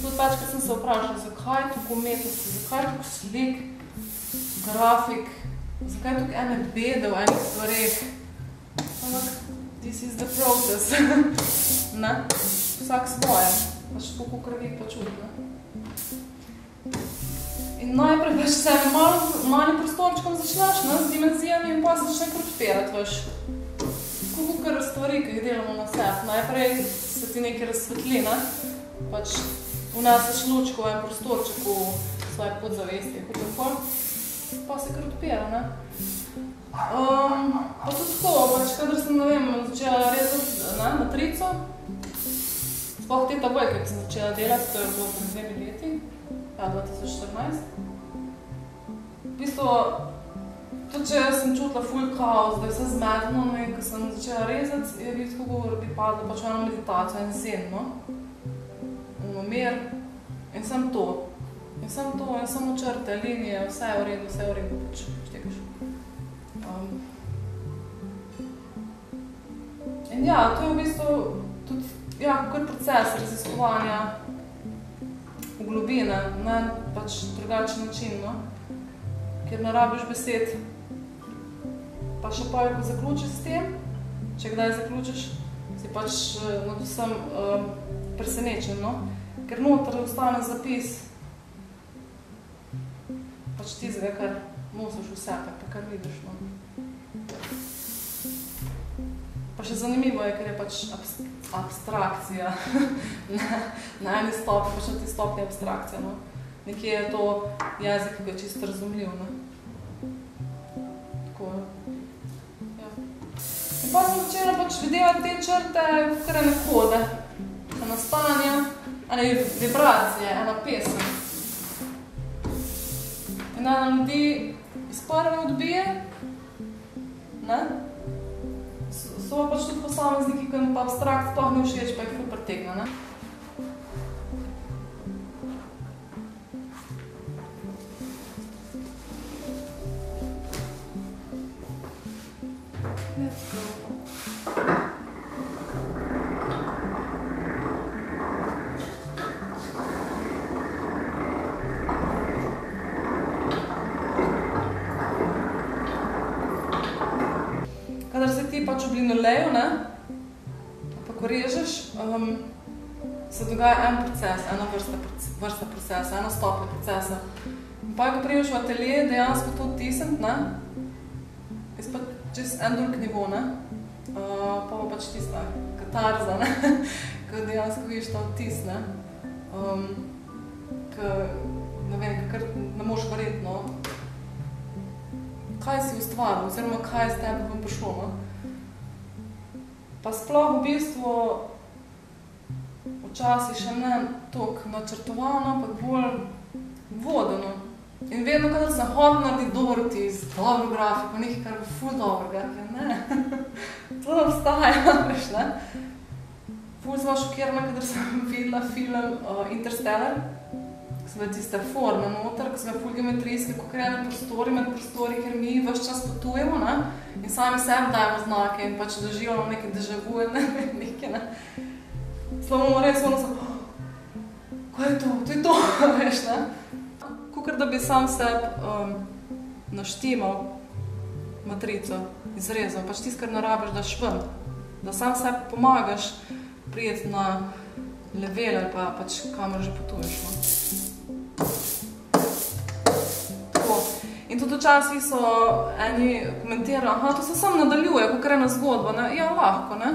Tudi večkrat sem se vprašala, zakaj toliko umetnosti, zakaj toliko slik, grafik, zakaj toliko ene bede v enih stvareh. Ampak, this is the process. Ne? Vsak svoje. Pač tako, kakor vi pa čuti, ne? In najprej pač se malim prostorčkom začneš, ne? Z dimenzijami in pa se začne kar odpirati, veš. Tako kakor stvari, ki jih delamo na sebe. Najprej se ti nekaj razsvetli, ne? Pač vneseš lučko v en prostorček v svoje podzavesti, pa se kar odpira, ne? Pa tudi tako, pač kadar sem, ne vem, začela rezati matrico, sploh te tabojke, ki sem začela delati, to je bilo pred 2 leti, 2014. V bistvu, tudi če sem čutila ful kaos, da je vse zmedno, ne, ko sem začela rezati, je bil tako govor, bi padla pač v eno meditacijo, en zen, no? Mir in samo to. In samo črte, linije, vse je v redu, pač štekaš. In ja, to je v bistvu tudi, ja, kakor proces raziskovanja v globine, na pač drugačen način, no? Kjer ne rabiš besed. Pa še pa, ko zaključiš s tem, če kdaj zaključiš, si pač nad vsem presenečen, no? Ker noter ostane zapis pač tistega, kar nosiš v sebe, pa kar vidiš, no. Pa še zanimivo je, ker je pač abstrakcija na eni stopni, pač na tej stopni abstrakcija, no. Nekje je to jezik, ki ga je čisto razumljiv, ne. Tako, ja. In pa sem začela pač videvati te črte, kar ene kode, ena stanja, ene vibracije, ena pesem. In ena ljudi iz prve odbije, ne? So pač tudi posamezniki, ki jim pa abstrakt sploh ni všeč, pa jih ful pritegne, ne? Let's go. Kadar se ti pač v linoleju, ne, pa ko režeš, se dogaja en proces, ena vrsta procesa, ena stopnja procesa. In pa, ko priješ v atelje, dejansko to odtisniti, ne, je pa čez en drug nivo, ne, pa pač tista katarza, ne, ko dejansko vidiš ta odtis, ne, ne vem, kar ne moš verjeti, no, kaj si ustvaril, oziroma kaj je z tebe vam prišlo, no. Pa sploh v bistvu včasih še ne toliko načrtovano, ampak bolj vodeno. In vedno, kadar sem hodila narediti dober vtis, dobro grafiko, nekaj, kar bo ful dobrega, ne, to ne obstaja, veš, ne. Ful sem bila šokirana, kadar sem videla film Interstellar, ko so bile tiste forme noter, ko so bile ful geometrijske, kakor ene prostori med prostori, ker mi ves čas potujemo, ne, in sami sebi dajemo znake in pač doživljamo neke déjà vu, nekaj, ne. Slabo res ono sem, kaj je to? To je to, veš, ne. Kakor da bi sam sebi naštimal matrico, izrezal, pač tisto, kar ne rabiš, daš ven, da sam sebi pomagaš prijeti na level ali pa pač kamor že potuješ, no. In tudi včasih so eni komentirali, aha, to se samo nadaljuje, kakor ena zgodba, ne, ja, lahko, ne.